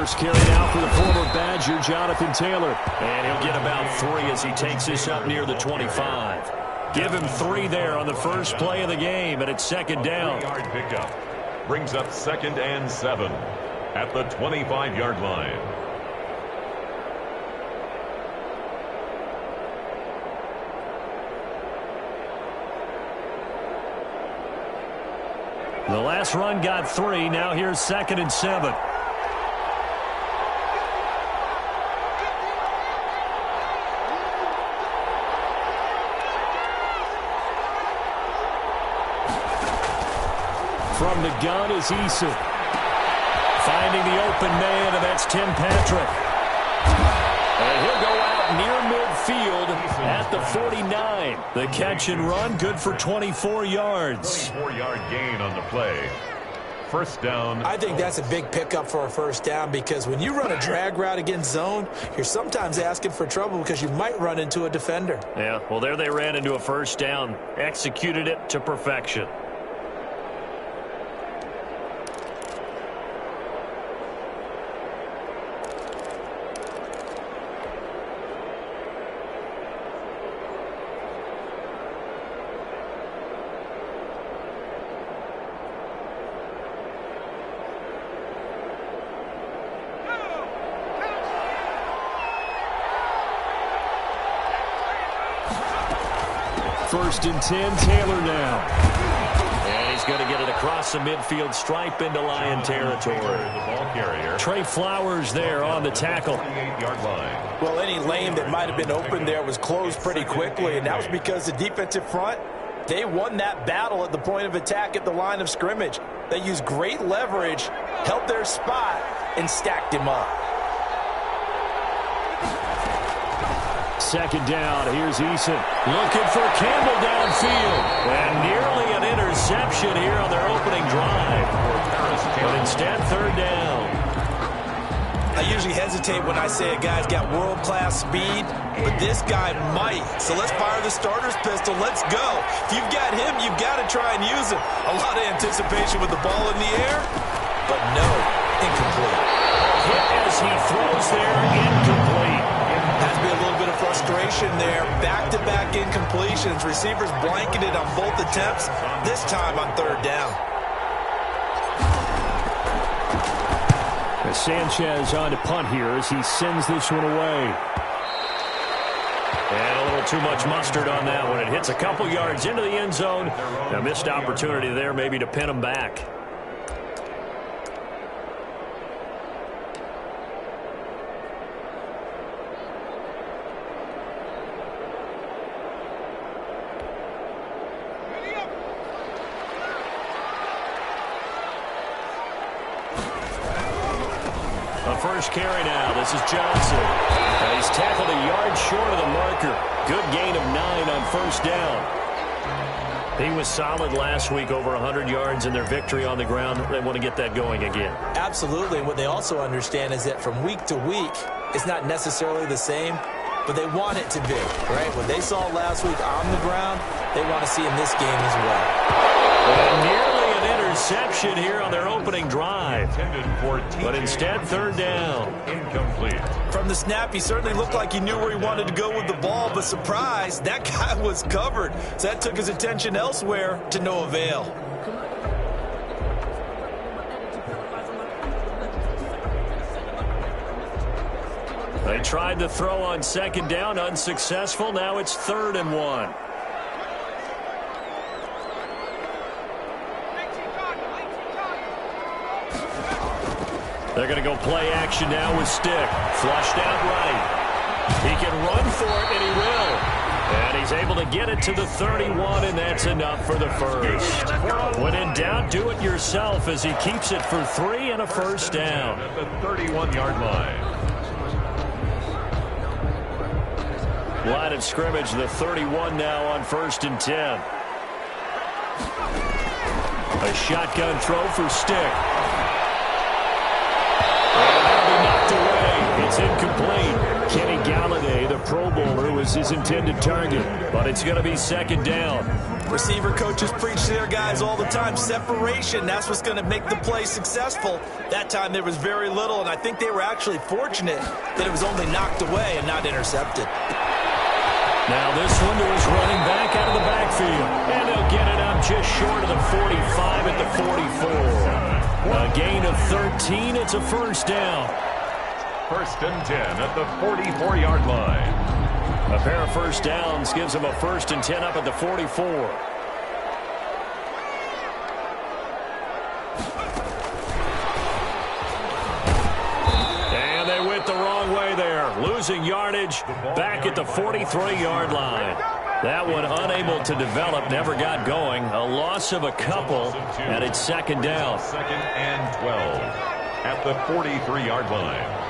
First carry now for the former Badger, Jonathan Taylor. And he'll get about 3 as he takes this up near the 25. Give him 3 there on the first play of the game, and it's second down. 3-yard pickup brings up 2nd and 7 at the 25-yard line. The last run got 3. Now here's 2nd and 7. From the gun is Eason. Finding the open man, and that's Tim Patrick. And he'll go out near midfield at the 49. The catch and run, good for 24 yards. 24-yard gain on the play. First down. I think that's a big pickup for a first down, because when you run a drag route against zone, you're sometimes asking for trouble because you might run into a defender. Yeah, well, there they ran into a first down. Executed it to perfection. First and 10, Taylor now. And he's going to get it across the midfield stripe into Lion territory. The ball carrier. Trey Flowers there on the tackle. 28-yard line. Well, any lane that might have been open there was closed pretty quickly, and that was because the defensive front, they won that battle at the point of attack at the line of scrimmage. They used great leverage, held their spot, and stacked him up. Second down, here's Eason. Looking for Campbell downfield. And nearly an interception here on their opening drive. But instead, third down. I usually hesitate when I say a guy's got world-class speed, but this guy might. So let's fire the starter's pistol. Let's go. If you've got him, you've got to try and use him. A lot of anticipation with the ball in the air, but no, incomplete. Hit as he throws there, incomplete. Has to be a little bit of frustration there. Back-to-back incompletions. Receivers blanketed on both attempts, this time on third down. Sanchez on to punt here as he sends this one away. And a little too much mustard on that one. It hits a couple yards into the end zone. A missed opportunity there maybe to pin him back. First carry now. This is Johnson. And he's tackled a yard short of the marker. Good gain of 9 on first down. He was solid last week, over 100 yards in their victory on the ground. They want to get that going again. Absolutely. And what they also understand is that from week to week, it's not necessarily the same, but they want it to be, right? What they saw last week on the ground, they want to see in this game as well. And nearly an interception here on their opening drive. But instead, third down. Incomplete. From the snap, he certainly looked like he knew where he wanted to go with the ball, but surprise, that guy was covered. So that took his attention elsewhere to no avail. They tried to throw on second down, unsuccessful. Now it's 3rd and 1. They're going to go play action now with Stick. Flushed out right. He can run for it, and he will. And he's able to get it to the 31, and that's enough for the first. When in doubt, do it yourself as he keeps it for 3 and a first down. At the 31-yard line. Line of scrimmage, the 31 now on 1st and 10. A shotgun throw for Stick. And that'll be knocked away. It's incomplete. Kenny Galladay, the a Pro Bowler was his intended target. But it's going to be second down. Receiver coaches preach to their guys all the time. Separation, that's what's going to make the play successful. That time there was very little, and I think they were actually fortunate that it was only knocked away and not intercepted. Now this one to his running back out of the backfield. And they'll get it up just short of the 45 at the 44. A gain of 13. It's a first down. First and 10 at the 44-yard line. A pair of first downs gives him a first and 10 up at the 44. And they went the wrong way there. Losing yardage back at the 43-yard line. That one unable to develop, never got going. A loss of a couple, and it's second down. Second and 12 at the 43-yard line.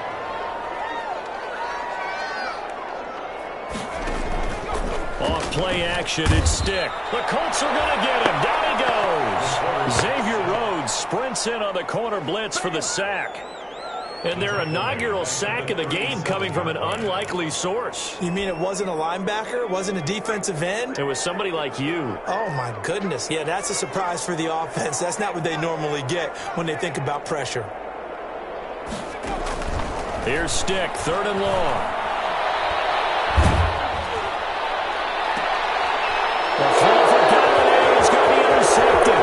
Off play action, it's Stick. The Colts are going to get him. Down he goes. Xavier Rhodes sprints in on the corner blitz for the sack. And their inaugural sack of the game coming from an unlikely source. You mean it wasn't a linebacker? It wasn't a defensive end? It was somebody like you. Oh, my goodness. Yeah, that's a surprise for the offense. That's not what they normally get when they think about pressure. Here's Stick, third and long. The throw for Galladay is going to be intercepted.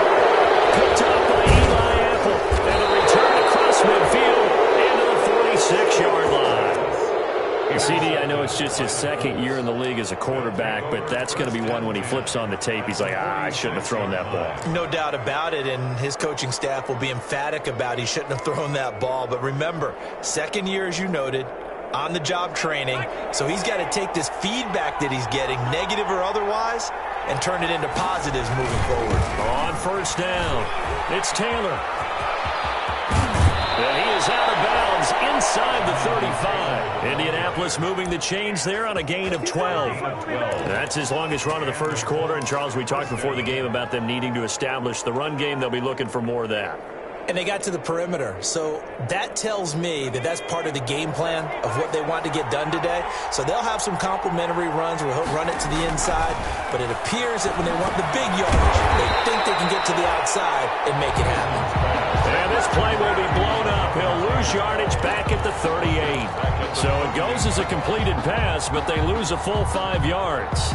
Picked up by Eli Apple. And a return across midfield into the 46-yard line. CD, I know it's just his second year in the league as a quarterback, but that's going to be one when he flips on the tape. He's like, I shouldn't have thrown that ball. No doubt about it, and his coaching staff will be emphatic about he shouldn't have thrown that ball. But remember, second year, as you noted, on-the-job training, so he's got to take this feedback that he's getting, negative or otherwise, and turn it into positives moving forward. On first down, it's Taylor. And he is out of bounds inside the 35. Indianapolis moving the chains there on a gain of 12. That's his longest run of the first quarter. And, Charles, we talked before the game about them needing to establish the run game. They'll be looking for more of that. And they got to the perimeter. So that tells me that that's part of the game plan of what they want to get done today. So they'll have some complimentary runs where he'll run it to the inside. But it appears that when they want the big yardage, they think they can get to the outside and make it happen. And this play will be blown up. He'll lose yardage back at the 38. So it goes as a completed pass, but they lose a full 5 yards.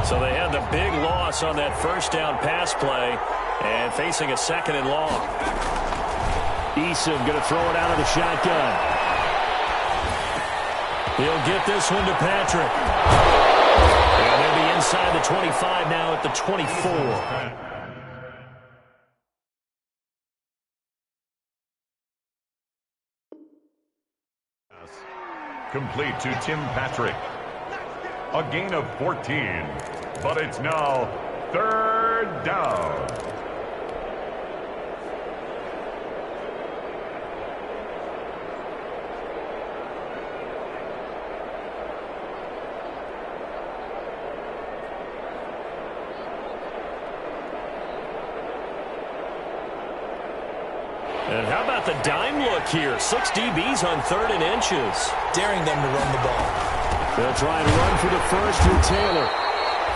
So they had the big loss on that first down pass play. And facing a second and long. Eason going to throw it out of the shotgun. He'll get this one to Patrick. And they'll be inside the 25 now at the 24. Complete to Tim Patrick. A gain of 14. But it's now third down. And how about the dime look here? 6 DBs on third and inches. Daring them to run the ball. They'll try and run for the first through Taylor.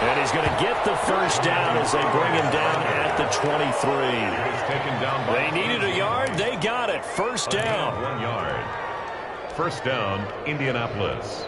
And he's going to get the first down as they bring him down at the 23. They needed a yard. They got it. First down. 1 yard. First down, Indianapolis.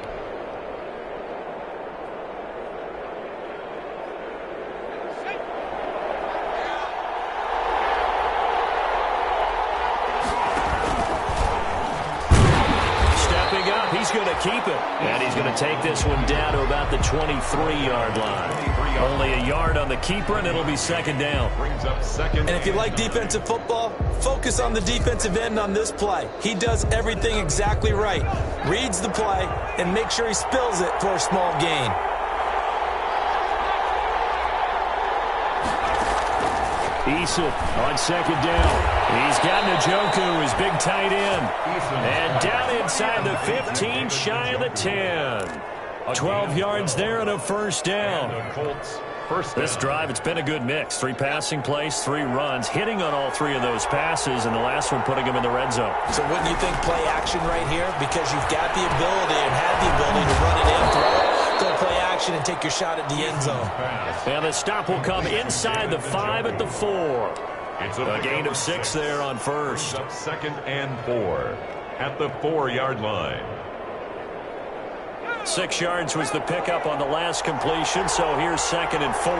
He's going to keep it. And he's going to take this one down to about the 23-yard line. Only a yard on the keeper, and it'll be second down. Brings up second. And if you like defensive football, focus on the defensive end on this play. He does everything exactly right. Reads the play and makes sure he spills it for a small gain. Eason on second down. He's got Njoku, his big tight end. And down inside the 15, shy of the 10. 12 yards there and a first down. The Colts First down. This drive, it's been a good mix. 3 passing plays, 3 runs, hitting on all 3 of those passes, and the last one putting him in the red zone. So wouldn't you think play action right here? Because you've got the ability and had the ability to run it in, throw it, go play action, and take your shot at the end zone. And the stop will come inside the 5 at the 4. It's A gain of 6 there on first. Up 2nd and 4 at the 4-yard line. 6 yards was the pickup on the last completion, so here's 2nd and 4.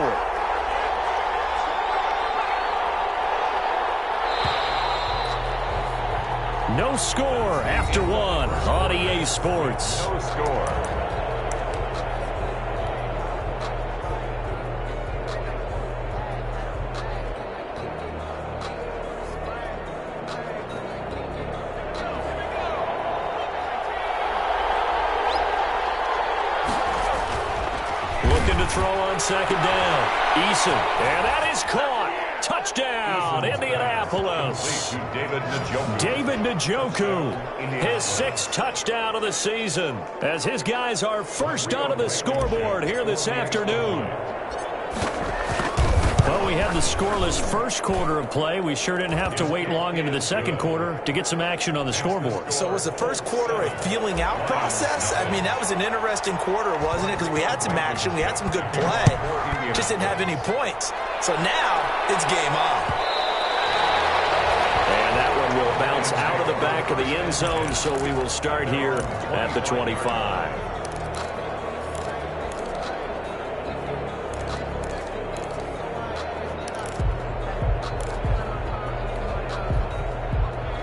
No score after 1 on EA Sports. No score. Looking to throw on 2nd down. Eason, and that is caught. Touchdown, Indianapolis. David Njoku, his 6th touchdown of the season, as his guys are first onto the scoreboard here this afternoon. Well, we had the scoreless first quarter of play. We sure didn't have to wait long into the second quarter to get some action on the scoreboard. So was the first quarter a feeling out process? I mean, that was an interesting quarter, wasn't it? Because we had some action, we had some good play, just didn't have any points. So now it's game on. And that one will bounce out of the back of the end zone, so we will start here at the 25.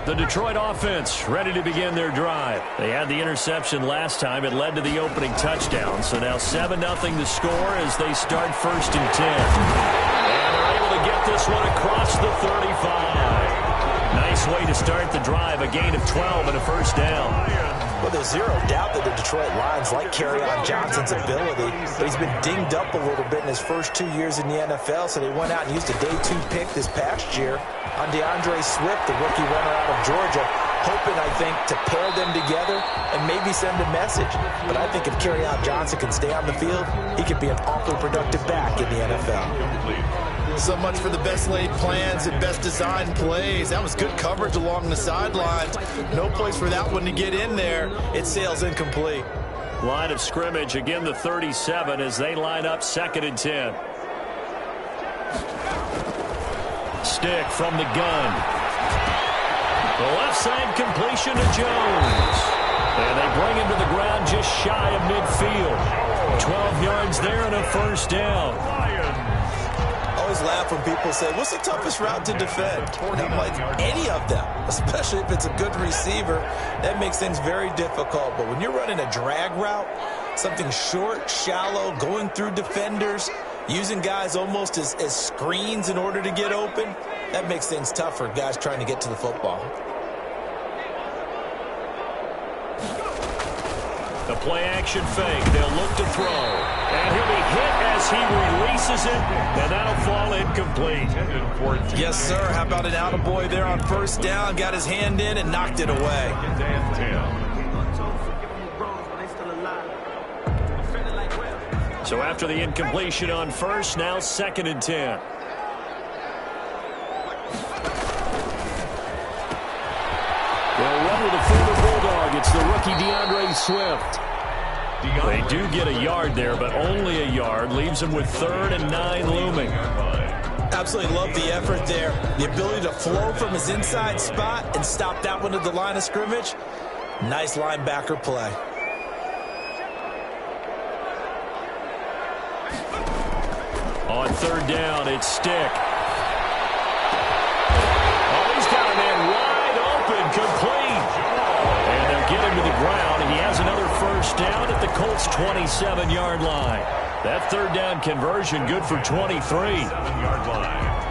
The Detroit offense ready to begin their drive. They had the interception last time. It led to the opening touchdown. So now 7-0 the score as they start 1st and 10. And they're able to get this one across the 35. Nice way to start the drive. A gain of 12 and a 1st down. Well, there's zero doubt that the Detroit Lions like Kerryon Johnson's ability, but he's been dinged up a little bit in his first 2 years in the NFL, so they went out and used a day 2 pick this past year on DeAndre Swift, the rookie runner out of Georgia, hoping, I think, to pair them together and maybe send a message. But I think if Kerryon Johnson can stay on the field, he could be an awfully productive back in the NFL. So much for the best laid plans and best designed plays. That was good coverage along the sidelines. No place for that one to get in there. It sails incomplete. Line of scrimmage, again the 37 as they line up 2nd and 10. Stick from the gun. The left side completion to Jones. And they bring him to the ground just shy of midfield. 12 yards there and a 1st down. I always laugh when people say, what's the toughest route to defend? And I'm like, any of them, especially if it's a good receiver. That makes things very difficult. But when you're running a drag route, something short, shallow, going through defenders, using guys almost as screens in order to get open, that makes things tough for guys trying to get to the football. The play-action fake. They'll look to throw. And he'll be hit as he releases it, and that'll fall incomplete. Yes, sir. How about an attaboy there on 1st down? Got his hand in and knocked it away. So after the incompletion on 1st, now 2nd and 10. They'll run with a former Bulldog. It's the rookie DeAndre Swift. They do get a yard there, but only a yard. Leaves them with 3rd and 9 looming. Absolutely love the effort there. The ability to flow from his inside spot and stop that one at the line of scrimmage. Nice linebacker play. On 3rd down, it's Stick. Oh, he's got a man wide open, complete. And they'll get him to the ground, and he has another 1st down at the Colts' 27-yard line. That 3rd down conversion good for 23. 7-yard line.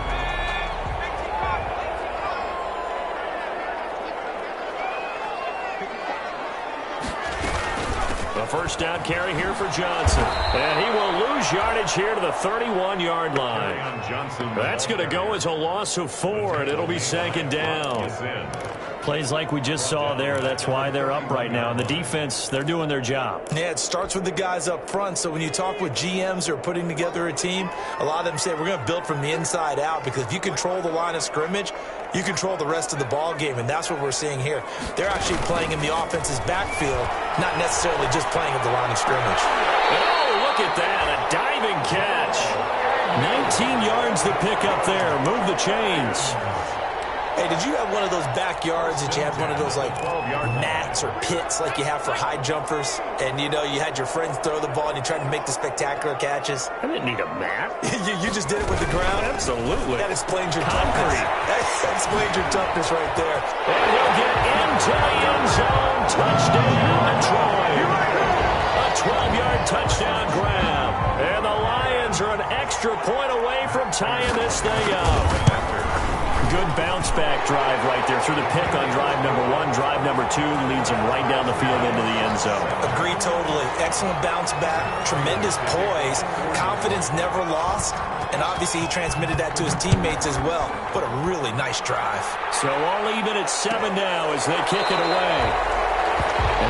A 1st down carry here for Johnson. And he will lose yardage here to the 31-yard line. That's going to go as a loss of 4, and it'll be 2nd down. Plays like we just saw there, that's why they're up right now. And the defense, they're doing their job. Yeah, it starts with the guys up front. So when you talk with GMs who are putting together a team, a lot of them say we're going to build from the inside out, because if you control the line of scrimmage, you control the rest of the ball game, and that's what we're seeing here. They're actually playing in the offense's backfield, not necessarily just playing at the line of scrimmage. Oh, look at that, a diving catch. 19 yards to pick up there. Move the chains. Hey, did you have one of those backyards that you had one of those, like, mats or pits like you have for high jumpers? And, you know, you had your friends throw the ball and you tried to make the spectacular catches? I didn't need a mat. you just did it with the ground? Absolutely. That explains your toughness. That explains your toughness right there. And he'll get into the end zone. Touchdown, Detroit. A 12-yard touchdown grab. And the Lions are an extra point away from tying this thing up. Good bounce-back drive right there through the pick on drive number 1. Drive number 2 leads them right down the field into the end zone. Agree totally. Excellent bounce-back, tremendous poise, confidence never lost, and obviously he transmitted that to his teammates as well. What a really nice drive. So all even at 7 now as they kick it away.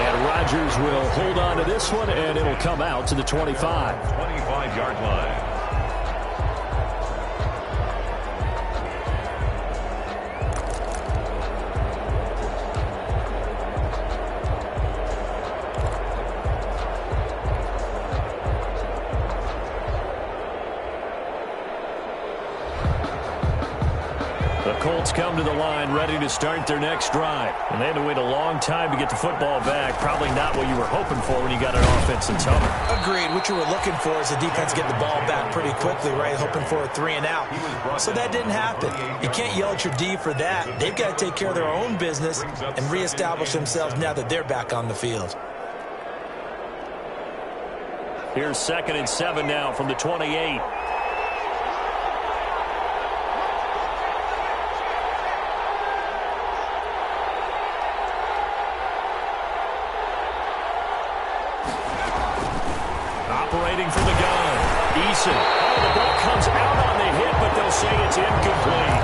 And Rodgers will hold on to this one, and it'll come out to the 25. 25-yard line. Colts come to the line ready to start their next drive. And they had to wait a long time to get the football back. Probably not what you were hoping for when you got an offense that's humming. Agreed. What you were looking for is the defense getting the ball back pretty quickly, right? Hoping for a 3 and out. So that didn't happen. You can't yell at your D for that. They've got to take care of their own business and reestablish themselves now that they're back on the field. Here's 2nd and 7 now from the 28. Operating from the gun. Eason. Oh, the ball comes out on the hit, but they'll say it's incomplete.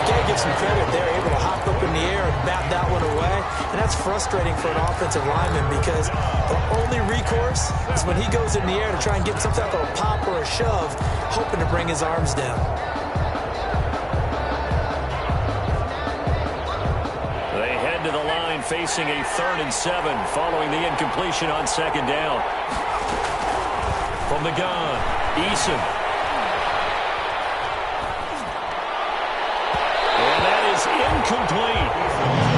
Can't give some credit. They're able to hop up in the air and bat that one away. And that's frustrating for an offensive lineman because the only recourse is when he goes in the air to try and get some type of a pop or a shove, hoping to bring his arms down. They head to the line facing a 3rd and 7 following the incompletion on 2nd down. From the gun, Eason. And that is incomplete.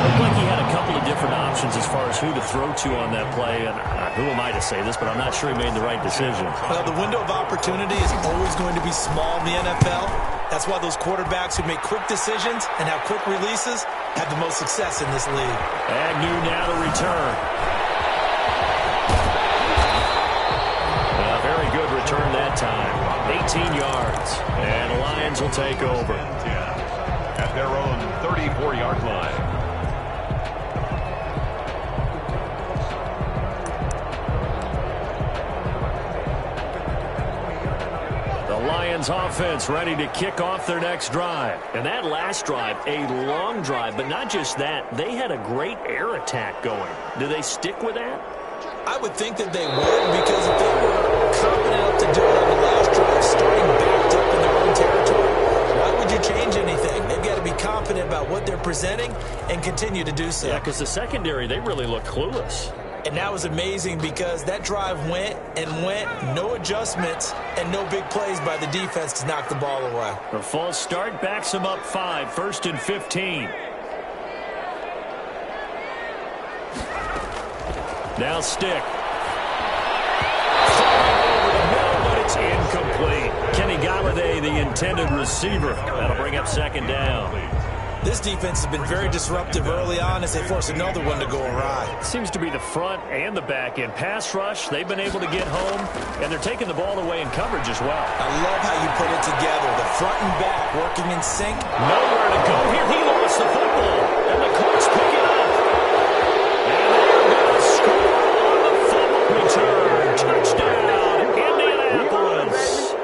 Looked like he had a couple of different options as far as who to throw to on that play. And who am I to say this, but I'm not sure he made the right decision. Well, the window of opportunity is always going to be small in the NFL. That's why those quarterbacks who make quick decisions and have quick releases have the most success in this league. Agnew now to return. Very good return that time. 18 yards. And the Lions will take over. At their own 34-yard line. The Lions offense ready to kick off their next drive. And that last drive, a long drive, but not just that. They had a great air attack going. Do they stick with that? I would think that they would, because if they were confident enough to do it on the last drive, starting backed up in their own territory, why would you change anything? They've got to be confident about what they're presenting and continue to do so. Yeah, because the secondary, they really look clueless. And that was amazing because that drive went and went, no adjustments, and no big plays by the defense to knock the ball away. The false start backs them up 5, 1st and 15. Now Stick. Falling over the middle, but it's incomplete. Kenny Galladay, the intended receiver. That'll bring up 2nd down. This defense has been very disruptive early on as they force another one to go awry. Seems to be the front and the back end. Pass rush, they've been able to get home, and they're taking the ball away in coverage as well. I love how you put it together. The front and back working in sync. Nowhere to go here. He lost the football, and the Colts pick it up. And they're going to score on the fumble return. Touchdown, Indianapolis.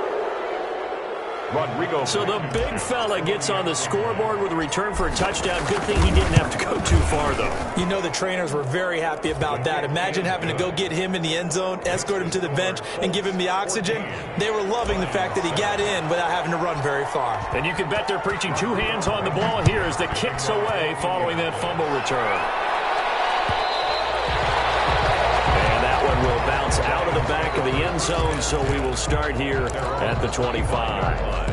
So the big fella gets on the scoreboard with a return for a touchdown. Good thing he didn't have to go too far, though. You know the trainers were very happy about that. Imagine having to go get him in the end zone, escort him to the bench, and give him the oxygen. They were loving the fact that he got in without having to run very far. And you can bet they're preaching two hands on the ball here as the kick's away following that fumble return. Will bounce out of the back of the end zone, so we will start here at the 25.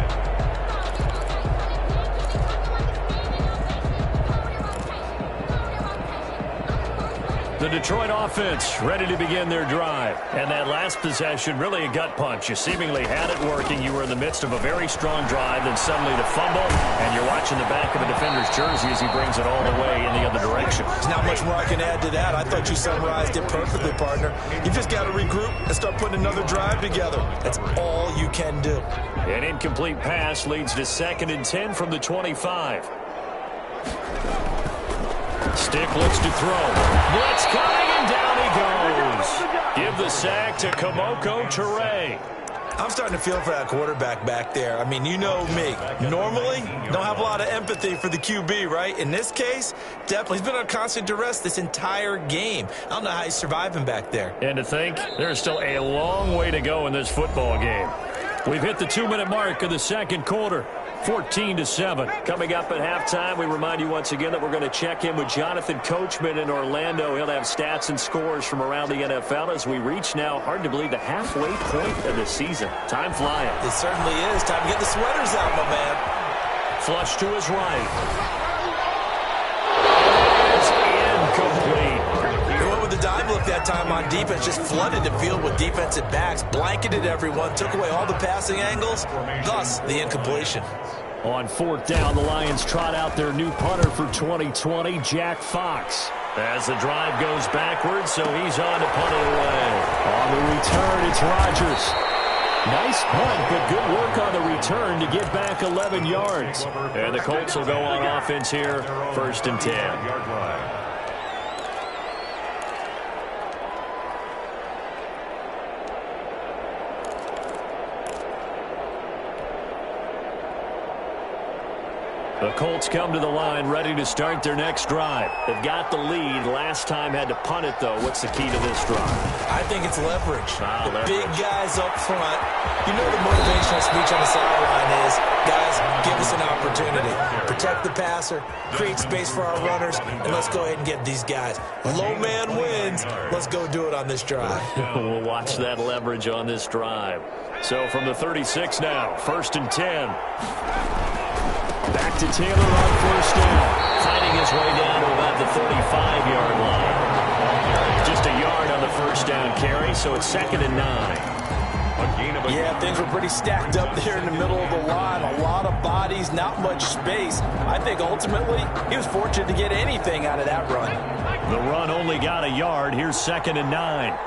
The Detroit offense ready to begin their drive. And that last possession, really a gut punch. You seemingly had it working. You were in the midst of a very strong drive, then suddenly the fumble, and you're watching the back of a defender's jersey as he brings it all the way in the other direction. There's not much more I can add to that. I thought you summarized it perfectly, partner. You just got to regroup and start putting another drive together. That's all you can do. An incomplete pass leads to 2nd and 10 from the 25. Stick looks to throw. Blitz coming, and down he goes. Give the sack to Kamoko Toure. I'm starting to feel for that quarterback back there. I mean, you know me. Normally, don't have a lot of empathy for the QB, right? In this case, definitely. He's been on constant duress this entire game. I don't know how he's surviving back there. And to think, there's still a long way to go in this football game. We've hit the 2-minute mark of the second quarter. 14-7. Coming up at halftime, we remind you once again that we're going to check in with Jonathan Coachman in Orlando. He'll have stats and scores from around the NFL as we reach now, hard to believe, the halfway point of the season. Time flying. It certainly is. Time to get the sweaters out, my man. Flush to his right. It's incomplete. He went with the dive look that time on defense, just flooded the field with defensive backs, blanketed everyone, took away all the passing angles, thus the incompletion. On 4th down, the Lions trot out their new punter for 2020, Jack Fox. As the drive goes backwards, so he's on to punt it away. On the return, it's Rodgers. Nice punt, but good work on the return to get back 11 yards. And the Colts will go on offense here, 1st and 10. The Colts come to the line ready to start their next drive. They've got the lead. Last time had to punt it, though. What's the key to this drive? I think it's leverage. Leverage. Big guys up front. You know the motivational speech on the sideline is, guys, give us an opportunity. Protect the passer, create space for our runners, and let's go ahead and get these guys. Low man wins. Let's go do it on this drive. We'll watch that leverage on this drive. So from the 36 now, 1st and 10. Back to Taylor on 1st down. Fighting his way down to about the 35-yard line. Just a yard on the 1st down carry, so it's 2nd and 9. Yeah, things were pretty stacked up there in the middle of the line. A lot of bodies, not much space. I think ultimately he was fortunate to get anything out of that run. The run only got a yard. Here's 2nd and 9.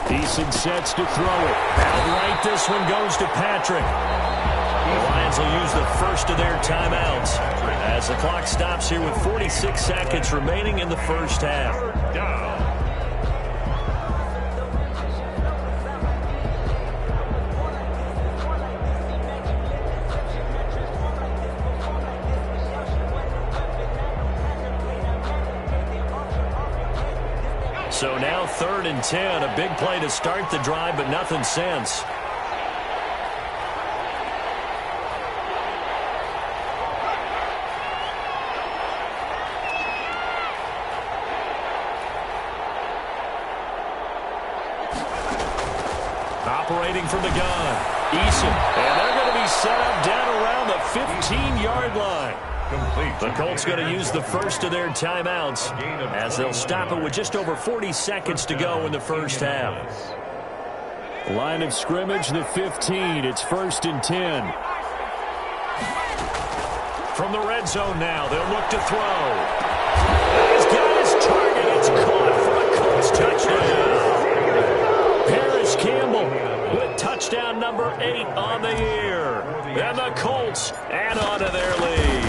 Eason sets to throw it. Outright, this one goes to Patrick. The Lions will use the first of their timeouts as the clock stops here with 46 seconds remaining in the first half. So now 3rd and 10, a big play to start the drive, but nothing since. Operating from the gun, Eason, and they're going to be set up down around the 15-yard line. The Colts going to use the first of their timeouts as they'll stop it with just over 40 seconds to go in the first half. Line of scrimmage, the 15. It's 1st and 10. From the red zone now, they'll look to throw. He's got his target. It's caught for a Colts touchdown. Paris Campbell with touchdown number 8 on the year. And the Colts add on to their lead.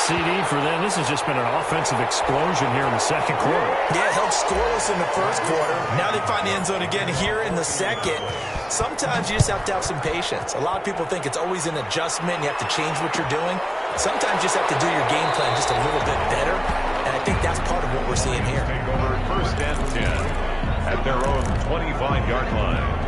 CD for them. This has just been an offensive explosion here in the second quarter. Yeah, held scoreless in the first quarter. Now they find the end zone again here in the second. Sometimes you just have to have some patience. A lot of people think it's always an adjustment. You have to change what you're doing. Sometimes you just have to do your game plan just a little bit better. And I think that's part of what we're seeing here. Take over first and 10 at their own 25-yard line.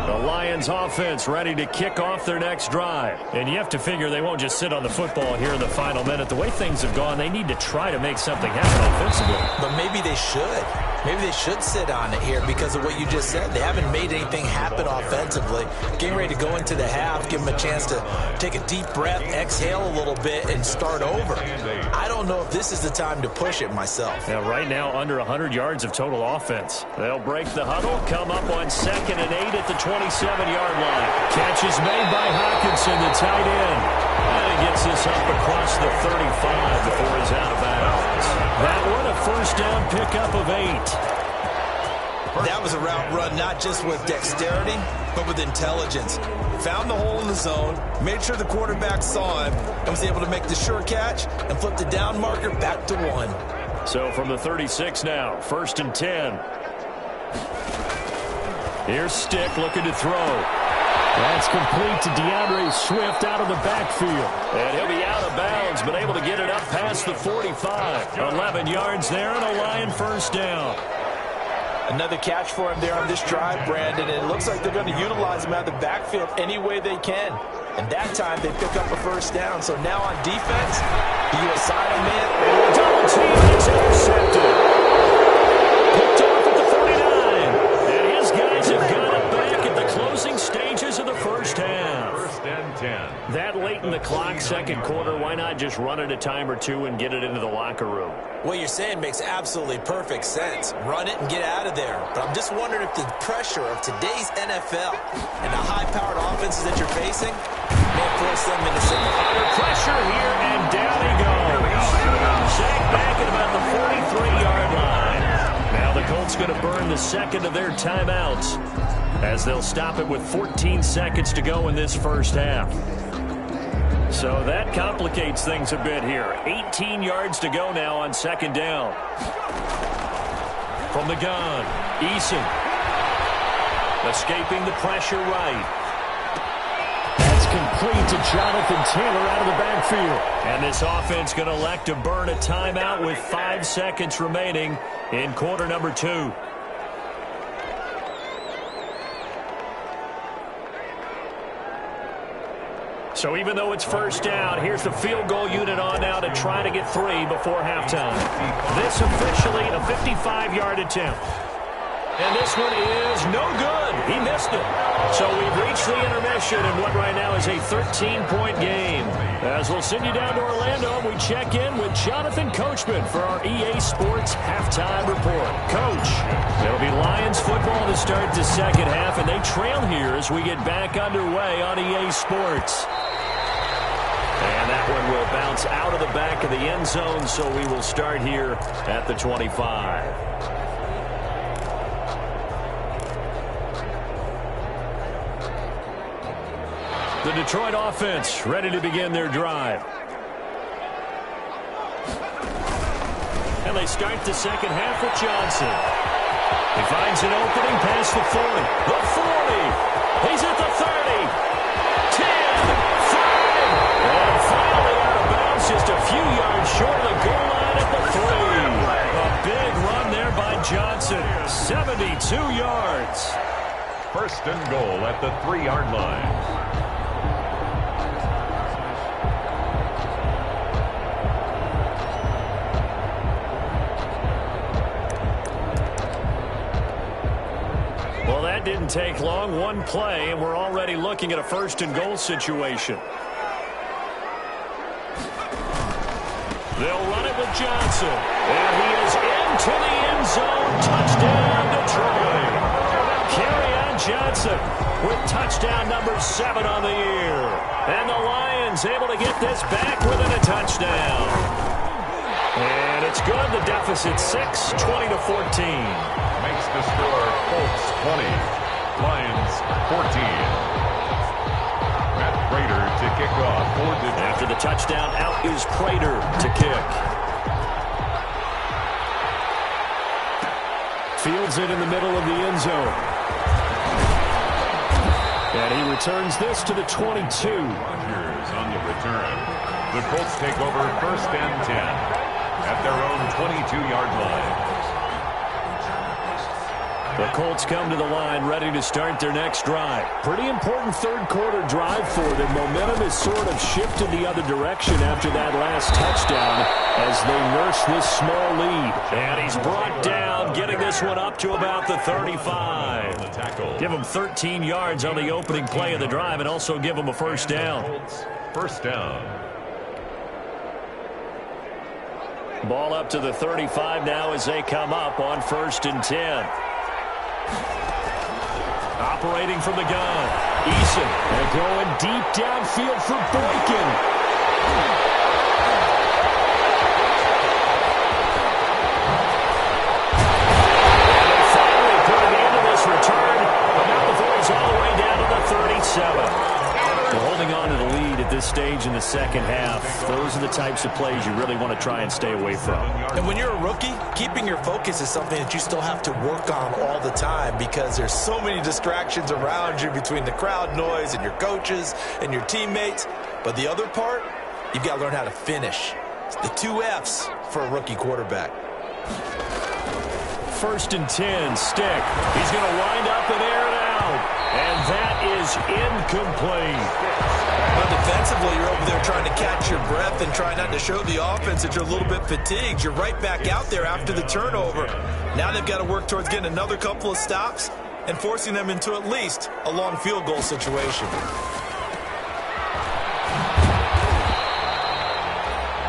The Lions offense ready to kick off their next drive. And you have to figure they won't just sit on the football here in the final minute. The way things have gone, they need to try to make something happen offensively. But maybe they should. Maybe they should sit on it here because of what you just said. They haven't made anything happen offensively. Getting ready to go into the half, give them a chance to take a deep breath, exhale a little bit, and start over. I don't know if this is the time to push it myself. Now, right now, under 100 yards of total offense. They'll break the huddle, come up on 2nd and 8 at the 27-yard line. Catch is made by Hockenson, the tight end. And he gets this up across the 35 before he's out of bounds. That one, a first down pickup of 8. That was a route run not just with dexterity, but with intelligence. Found the hole in the zone, made sure the quarterback saw him, and was able to make the sure catch and flip the down marker back to 1. So from the 36 now, 1st and 10. Here's Stick looking to throw. That's complete to DeAndre Swift out of the backfield. And he'll be out of bounds, but able to get it up past the 45. 11 yards there and a Lion first down. Another catch for him there on this drive, Brandon. And it looks like they're going to utilize him out of the backfield any way they can. And that time they pick up a first down. So now on defense, do you assign a man? Double team, and it's intercepted. Picked off at the 49. And his guys have got it back at the closing stages of the first half. 1st and 10. That late in the clock, second quarter, why not just run it a time or two and get it into the locker room? What you're saying makes absolutely perfect sense. Run it and get out of there. But I'm just wondering if the pressure of today's NFL and the high-powered offenses that you're facing may force them into some under pressure here, and down he goes. Sacked back at about the 43-yard line. Now the Colts going to burn the second of their timeouts as they'll stop it with 14 seconds to go in this first half. So that complicates things a bit here. 18 yards to go now on 2nd down. From the gun, Eason. Escaping the pressure right. That's complete to Jonathan Taylor out of the backfield. And this offense going to elect to burn a timeout with 5 seconds remaining in quarter number 2. So even though it's first down, here's the field goal unit on now to try to get 3 before halftime. This officially a 55-yard attempt. And this one is no good. He missed it. So we've reached the intermission in what right now is a 13-point game. As we'll send you down to Orlando, we check in with Jonathan Coachman for our EA Sports Halftime Report. Coach, it'll be Lions football to start the second half, and they trail here as we get back underway on EA Sports. And that one will bounce out of the back of the end zone, so we will start here at the 25. The Detroit offense ready to begin their drive. And they start the second half with Johnson. He finds an opening past the 40. The 40. He's at the 30. 10. 5. And finally out of bounds just a few yards short of the goal line at the 3. A big run there by Johnson. 72 yards. 1st and goal at the 3-yard line. Didn't take long, one play, and we're already looking at a 1st and goal situation. They'll run it with Johnson, and he is into the end zone. Touchdown, Detroit. Kerryon Johnson with touchdown number 7 on the year. And the Lions able to get this back within a touchdown. And it's good. The deficit 6, 20-14. Makes the score Colts 20, Lions 14. Matt Prater kickoff for the... After the touchdown, out is Prater to kick. Fields it in the middle of the end zone. And he returns this to the 22. Rodgers on the return. The Colts take over 1st and 10 at their own 22-yard line. The Colts come to the line ready to start their next drive. Pretty important third-quarter drive for them. Momentum has sort of shifted the other direction after that last touchdown as they nurse this small lead. And he's brought down, getting this one up to about the 35. Give him 13 yards on the opening play of the drive and also give him a first down. First down. Ball up to the 35 now as they come up on 1st and 10. Operating from the gun. Eason. And going deep downfield for Boykin. And they finally put an end to this return. But now the boys all the way down to the 37. They're holding on to the lead at this stage in the second half. Those are the types of plays you really want to try and stay away from. And when you're a rookie, keeping your focus is something that you still have to work on all the time because there's so many distractions around you between the crowd noise and your coaches and your teammates. But the other part, you've got to learn how to finish. It's the 2 F's for a rookie quarterback. 1st and 10, Stick. He's going to wind up and air it out. And that is incomplete. But defensively, you're over there trying to catch your breath and try not to show the offense that you're a little bit fatigued. You're right back out there after the turnover. Now they've got to work towards getting another couple of stops and forcing them into at least a long field goal situation.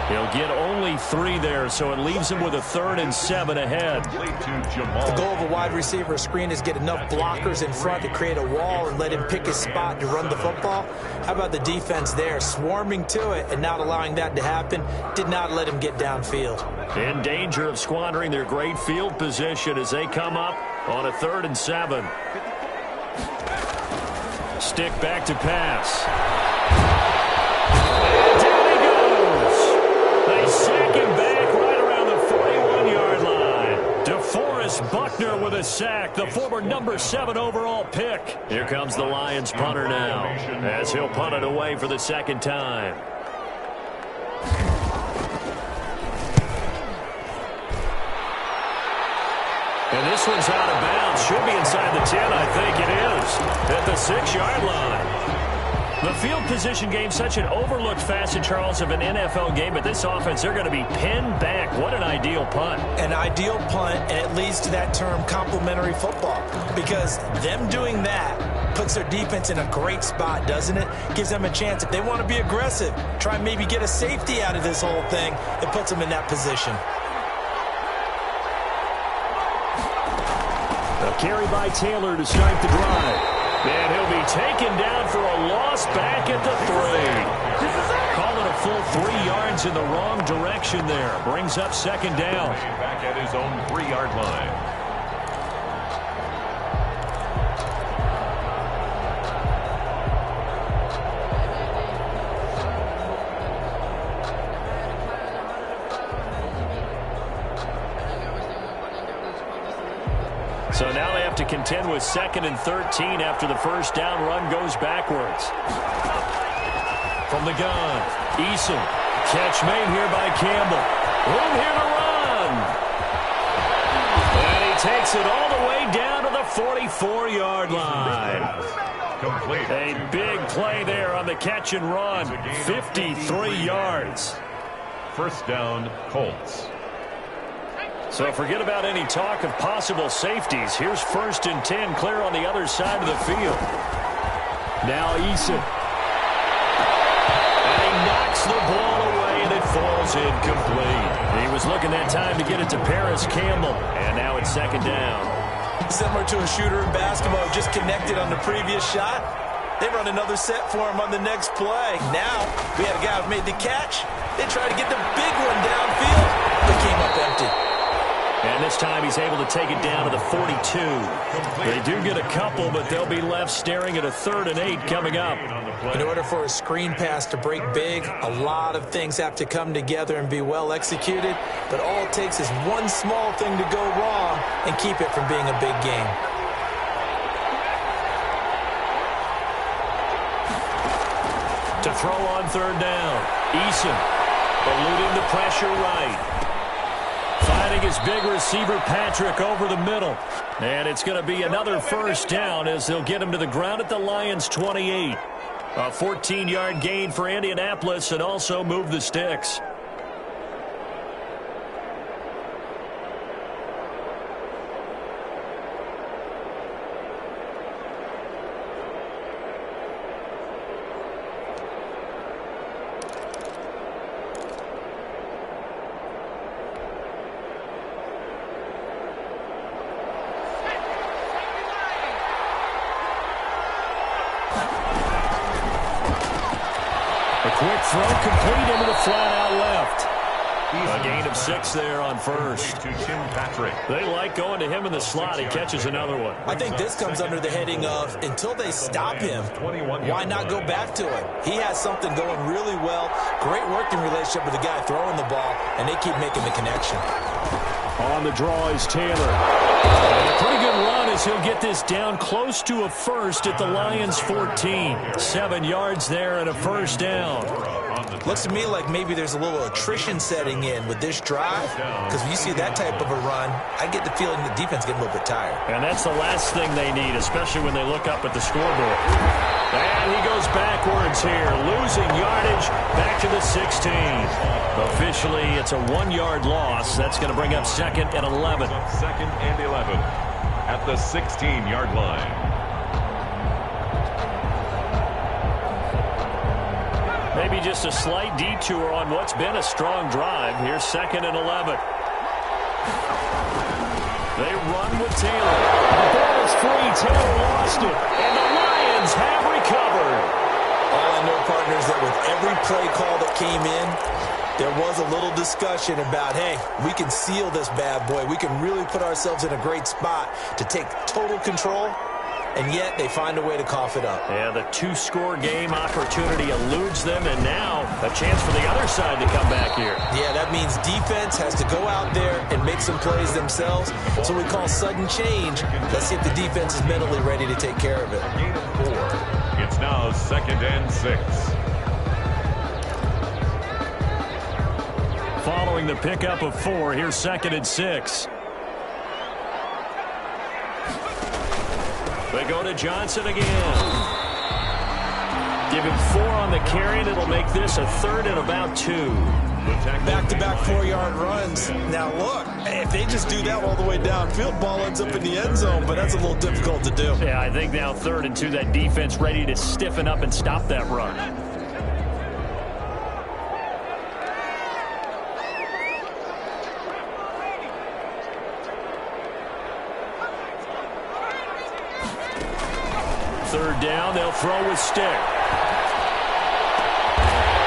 He'll get only 3 there, so it leaves him with a 3rd and 7 ahead. The goal of a wide receiver screen is get enough blockers in front to create a wall and let him pick his spot to run the football. How about the defense there, swarming to it and not allowing that to happen? Did not let him get downfield. In danger of squandering their great field position as they come up on a 3rd and 7. Stick back to pass. And down he goes. They sack him back right around the 41-yard line. DeForest Buckner with a sack, the former number 7 overall pick. Here comes the Lions punter now as he'll punt it away for the 2nd time. And this one's out of bounds. Should be inside the 10, I think it is. At the 6-yard line. The field position game, such an overlooked facet, Charles, of an NFL game. But this offense, they're going to be pinned back. What an ideal punt. An ideal punt, and it leads to that term complementary football. Because them doing that puts their defense in a great spot, doesn't it? Gives them a chance. If they want to be aggressive, try and maybe get a safety out of this whole thing, it puts them in that position. A carry by Taylor to start the drive. And he'll be taken down for a loss back at the 3. Calling a full 3 yards in the wrong direction there. Brings up 2nd down. Back at his own 3-yard line. So now they have to contend with 2nd and 13 after the first down run goes backwards. From the gun, Eason. Catch made here by Campbell. Room here to run. And he takes it all the way down to the 44-yard line. Complete. A big play there on the catch and run. 53 yards. First down, Colts. So forget about any talk of possible safeties. Here's 1st and 10, clear on the other side of the field. Now Eason. And he knocks the ball away, and it falls incomplete. He was looking that time to get it to Paris Campbell, and now it's 2nd down. Similar to a shooter in basketball, just connected on the previous shot. They run another set for him on the next play. Now, we had a guy who made the catch. They tried to get the big one downfield, but came up empty. And this time he's able to take it down to the 42. They do get a couple, but they'll be left staring at a 3rd and 8 coming up. In order for a screen pass to break big, a lot of things have to come together and be well executed. But all it takes is one small thing to go wrong and keep it from being a big game. To throw on 3rd down, Eason eluding the pressure right. Finding his big receiver, Patrick, over the middle. And it's going to be another 1st down as they'll get him to the ground at the Lions' 28. A 14-yard gain for Indianapolis and also move the sticks. Quick throw complete into the flat out left. A gain of 6 there on 1st. They like going to him in the slot. He catches another one. I think this comes under the heading of until they stop him, why not go back to him? He has something going really well. Great working relationship with the guy throwing the ball, and they keep making the connection. On the draw is Taylor. And a pretty good run as he'll get this down close to a 1st at the Lions' 14. 7 yards there and a 1st down. Looks to me like maybe there's a little attrition setting in with this drive, because when you see that type of a run, I get the feeling the defense getting a little bit tired. And that's the last thing they need, especially when they look up at the scoreboard. And he goes backwards here, losing yardage back to the 16. Officially, it's a 1-yard loss. That's going to bring up 2nd and 11. 2nd and 11 at the 16-yard line. Maybe just a slight detour on what's been a strong drive. Here's 2nd and 11. They run with Taylor. The ball is free. Taylor lost it. And the Lions have recovered. All I know, partners, that with every play call that came in, there was a little discussion about, hey, we can seal this bad boy. We can really put ourselves in a great spot to take total control. And yet they find a way to cough it up. Yeah, the 2-score game opportunity eludes them, and now a chance for the other side to come back here. Yeah, that means defense has to go out there and make some plays themselves. So we call sudden change. Let's see if the defense is mentally ready to take care of it. Gain of 4. It's now 2nd and 6. Following the pickup of 4, here's 2nd and 6. They go to Johnson again. Give him 4 on the carry, and it'll make this a 3rd and about 2. Back-to-back 4-yard runs. Now, look, if they just do that all the way downfield, ball ends up in the end zone, but that's a little difficult to do. Yeah, I think now 3rd and 2, that defense ready to stiffen up and stop that run. Third down, they'll throw with Stick.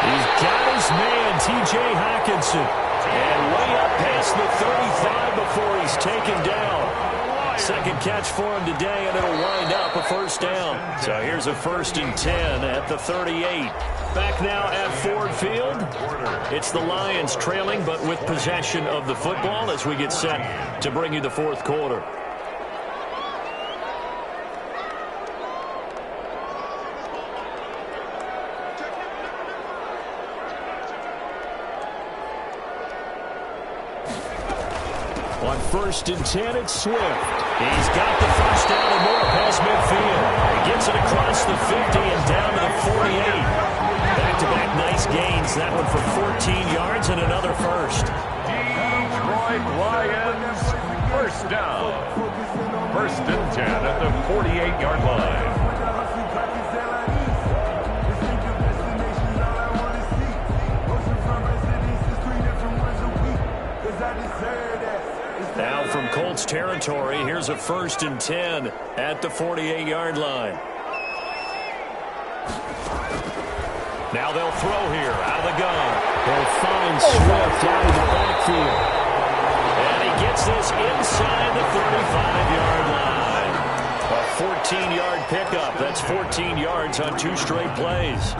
He's got his man, T.J. Hockenson. And way up past the 35 before he's taken down. Second catch for him today, and it'll wind up a 1st down. So here's a 1st and 10 at the 38. Back now at Ford Field. It's the Lions trailing, but with possession of the football as we get set to bring you the 4th quarter. On 1st and 10, it's Swift. He's got the 1st down and more past midfield. He gets it across the 50 and down to the 48. Back-to-back nice gains. That one for 14 yards and another 1st. Detroit Lions, 1st down. 1st and 10 at the 48-yard line. Now from Colts territory, here's a 1st and 10 at the 48-yard line. Now they'll throw here out of the gun. They'll find Swift out of the backfield. And he gets gets this inside the 35-yard line. A 14-yard pickup. That's 14 yards on 2 straight plays.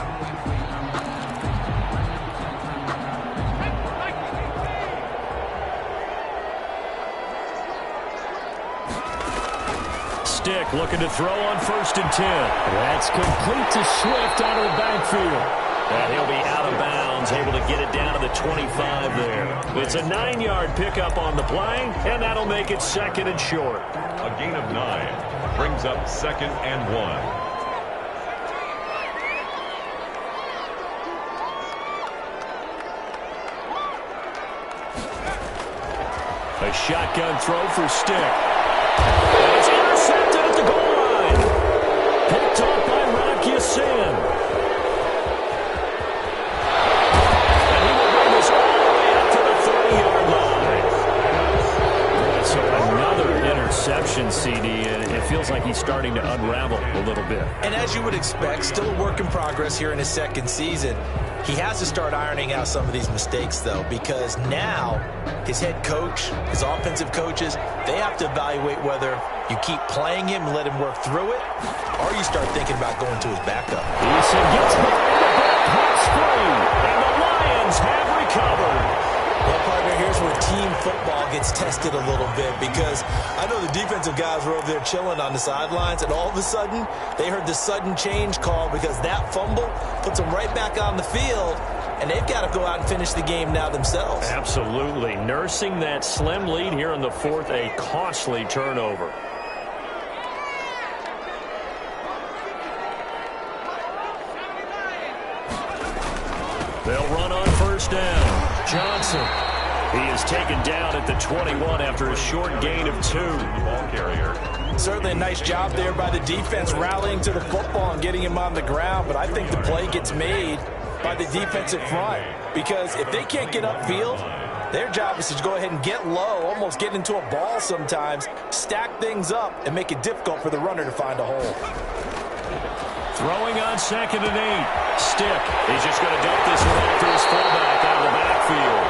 Stick looking to throw on 1st and 10. That's complete to Swift out of the backfield. And he'll be out of bounds, able to get it down to the 25 there. It's a 9-yard pickup on the play, and that'll make it 2nd and short. A gain of 9 brings up 2nd and 1. A shotgun throw for Stick. And it's intercepted at the goal line. Picked off by Rocky Sin. And he will bring this all the way up to the 30-yard line. So another interception, CD, and it feels like he's starting to unravel a little bit. And as you would expect, still a work in progress here in his 2nd season. He has to start ironing out some of these mistakes, though, because now his head coach, his offensive coaches, they have to evaluate whether you keep playing him and let him work through it, or you start thinking about going to his backup. Eason gets behind the back pass screen, and the Lions have recovered. Well, partner, here's where team football gets tested a little bit, because I know the defensive guys were over there chilling on the sidelines, and all of a sudden, they heard the sudden change call because that fumble puts them right back on the field, and they've got to go out and finish the game now themselves. Absolutely. Nursing that slim lead here in the 4th, a costly turnover. They'll run on 1st down. Johnson. He is taken down at the 21 after a short gain of 2. Ball carrier. Certainly a nice job there by the defense rallying to the football and getting him on the ground, but I think the play gets made by the defensive front, because if they can't get upfield, their job is to go ahead and get low, almost get into a ball sometimes, stack things up, and make it difficult for the runner to find a hole. Throwing on 2nd and 8. Stick. He's just going to dump this one off to his fullback out of the backfield.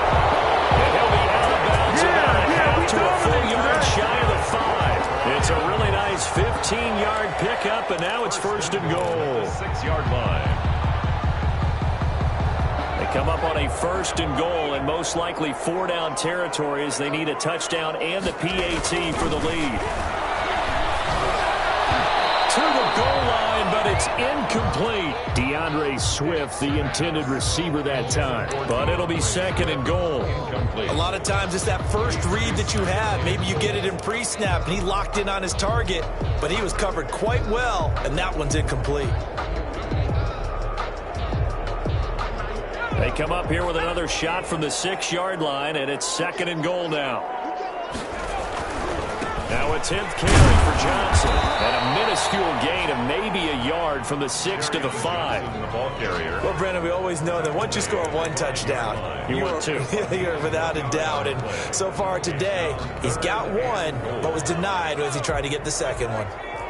And he'll be out of bounds about a half to a full yard shy of the 5. It's a really nice 15-yard pickup, and now it's 1st and goal. 6-yard line. They come up on a 1st and goal, and most likely 4-down territory as they need a touchdown and the PAT for the lead. To the goal line, but it's incomplete. DeAndre Swift, the intended receiver that time. But it'll be 2nd and goal. A lot of times it's that first read that you have. Maybe you get it in pre-snap, and he locked in on his target, but he was covered quite well, and that one's incomplete. They come up here with another shot from the 6-yard line, and it's 2nd and goal now. Now a 10th carry for Johnson, and a minuscule gain of maybe a yard from the 6 to the 5. The ball carrier. Well, Brandon, we always know that once you score 1 touchdown, You want 2. You're without a doubt. And so far today, he's got 1, but was denied as he tried to get the 2nd one.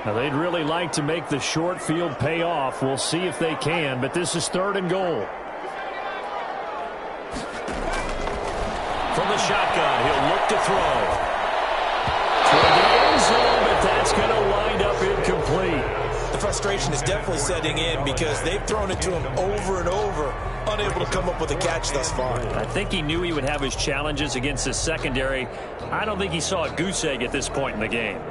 Now they'd really like to make the short field pay off. We'll see if they can, but this is 3rd and goal. From the shotgun, he'll look to throw. Toward the end zone, but that's going to wind up incomplete. The frustration is definitely setting in because they've thrown it to him over and over, unable to come up with a catch thus far. I think he knew he would have his challenges against his secondary. I don't think he saw a goose egg at this point in the game.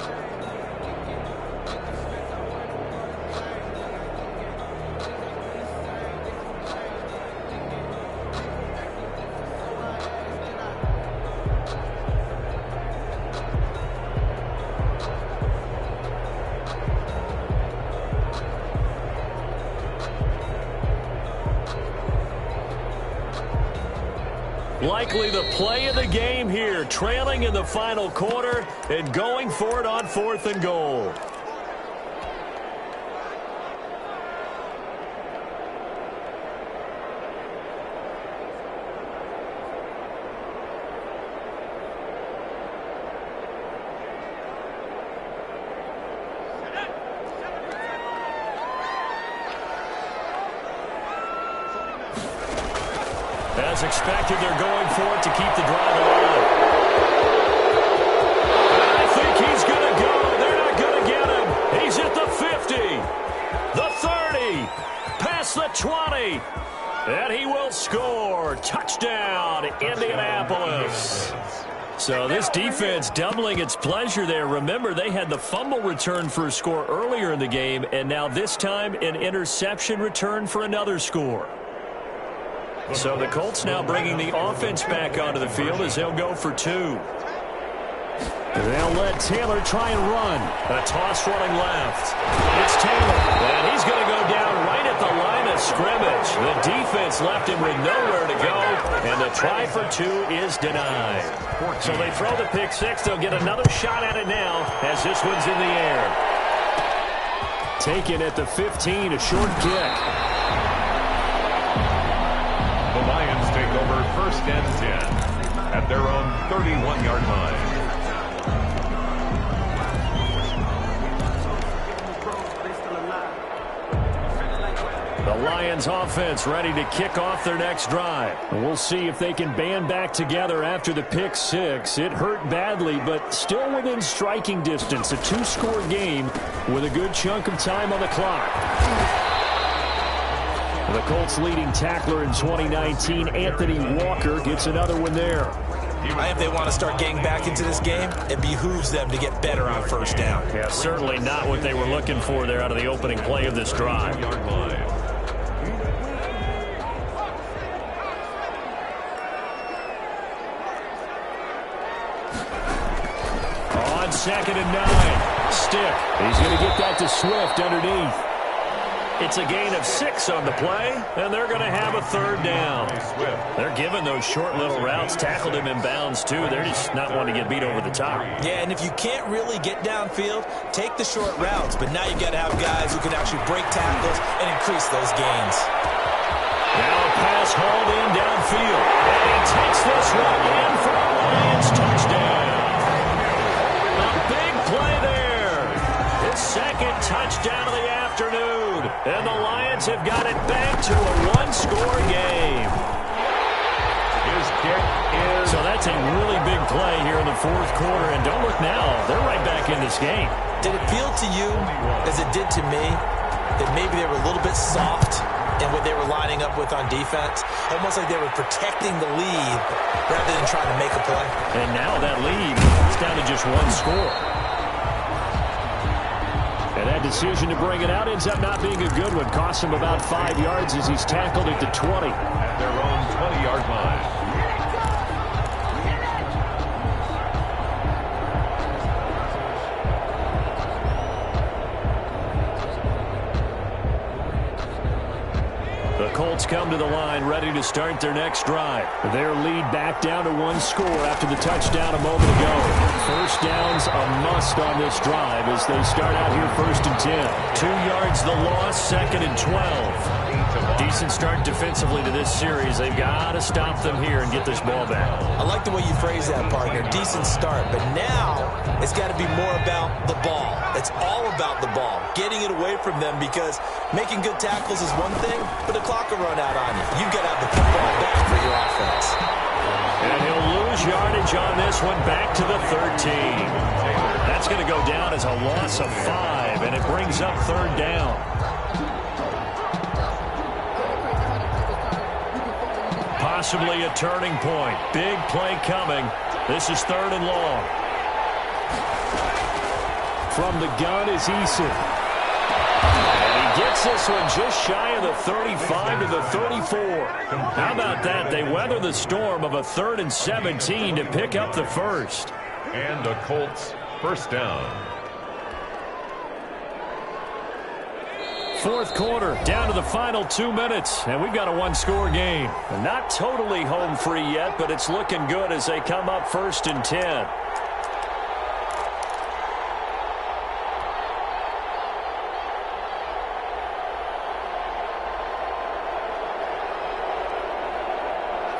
Likely the play of the game here, trailing in the final quarter and going for it on 4th and goal. As expected, they're going for it to keep the drive alive. the 20. And he will score. Touchdown, Indianapolis. So this defense doubling its pleasure there. Remember, they had the fumble return for a score earlier in the game, and now this time an interception return for another score. So the Colts now bringing the offense back onto the field as they'll go for 2. They'll let Taylor try and run. A toss running left. It's Taylor, and he's going to go down right at the line of scrimmage. The defense left him with nowhere to go, and the try for 2 is denied. So they throw the pick 6. They'll get another shot at it now as this one's in the air. Taken at the 15, a short kick. The Lions take over 1st and 10 at their own 31-yard line. The Lions offense ready to kick off their next drive. We'll see if they can band back together after the pick 6. It hurt badly, but still within striking distance. A 2-score game with a good chunk of time on the clock. The Colts leading tackler in 2019, Anthony Walker, gets another one there. If they want to start getting back into this game, it behooves them to get better on 1st down. Yeah, certainly not what they were looking for there out of the opening play of this drive. On 2nd and 9, Stick. He's going to get that to Swift underneath. It's a gain of 6 on the play, and they're going to have a 3rd down. They're giving those short little routes, tackled him in bounds too. They're just not wanting to get beat over the top. Yeah, and if you can't really get downfield, take the short routes. But now you've got to have guys who can actually break tackles and increase those gains. Now a pass hauled in downfield. And he takes this one in for a Lions touchdown. A big play there. His 2nd touchdown of the afternoon. And the Lions have got it back to a 1-score game. His kick is... So that's a really big play here in the 4th quarter. And don't look now. They're right back in this game. Did it feel to you, as it did to me, that maybe they were a little bit soft in what they were lining up with on defense? Almost like they were protecting the lead rather than trying to make a play. And now that lead is down to just 1 score. And that decision to bring it out ends up not being a good one. Costs him about 5 yards as he's tackled at the 20. At their own 20-yard line. The Colts come to the line ready to start their next drive. Their lead back down to 1 score after the touchdown a moment ago. 1st down's a must on this drive as they start out here 1st and 10. 2 yards the loss, 2nd and 12. Decent start defensively to this series. They've got to stop them here and get this ball back. I like the way you phrase that, partner. Decent start, but now it's got to be more about the ball. It's all about the ball, getting it away from them, because making good tackles is one thing, but the clock will run out on you. You've got to have the football back for your offense. And he'll lose yardage on this one, back to the 13. That's going to go down as a loss of 5, and it brings up 3rd down. Possibly a turning point. Big play coming. This is 3rd and long. From the gun is Eason. And he gets this one just shy of the 35 to the 34. How about that? They weather the storm of a 3rd and 17 to pick up the 1st. And the Colts 1st down. 4th quarter, down to the final 2 minutes, and we've got a 1-score game. Not totally home free yet, but it's looking good as they come up 1st and 10.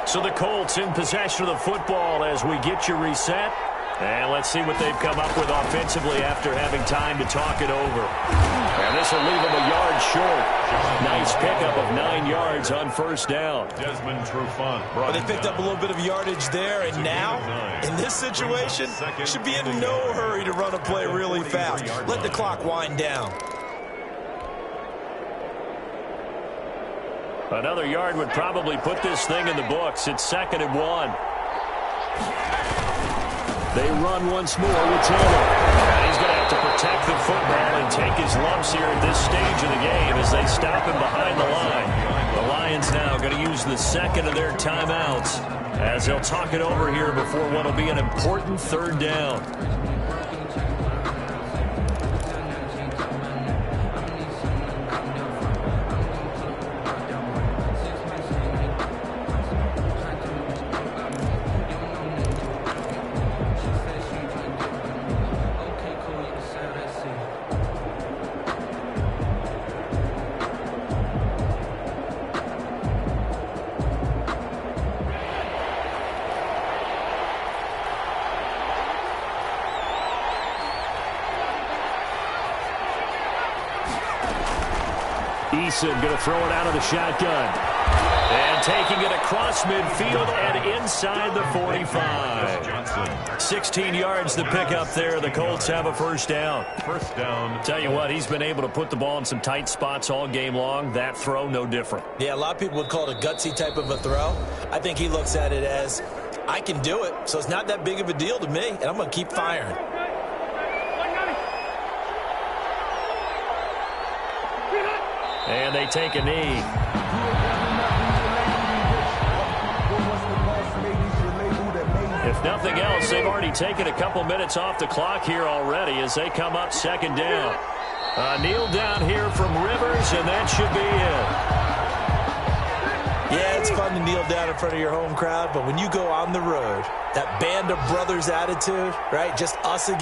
So the Colts in possession of the football as we get you reset. And let's see what they've come up with offensively after having time to talk it over. And this will leave them a yard short. Nice pickup of 9 yards on 1st down. Desmond Trufant. Well, they picked up a little bit of yardage there, and now, in this situation, should be in no hurry to run a play really fast. Let the clock wind down. Another yard would probably put this thing in the books. It's 2nd and 1. They run once more with Taylor. And he's going to have to protect the football and take his lumps here at this stage of the game as they stop him behind the line. The Lions now going to use the second of their timeouts as they'll talk it over here before what will be an important 3rd down. Eason going to throw it out of the shotgun. And taking it across midfield and inside the 45. 16 yards to pick up there. The Colts have a 1st down. 1st down. Tell you what, he's been able to put the ball in some tight spots all game long. That throw, no different. Yeah, a lot of people would call it a gutsy type of a throw. I think he looks at it as, I can do it, so it's not that big of a deal to me, and I'm going to keep firing. And they take a knee. If nothing else, they've already taken a couple minutes off the clock here already as they come up 2nd down. Kneel down here from Rivers, and that should be it. Yeah, it's fun to kneel down in front of your home crowd, but when you go on the road, that band of brothers attitude, right, just us again.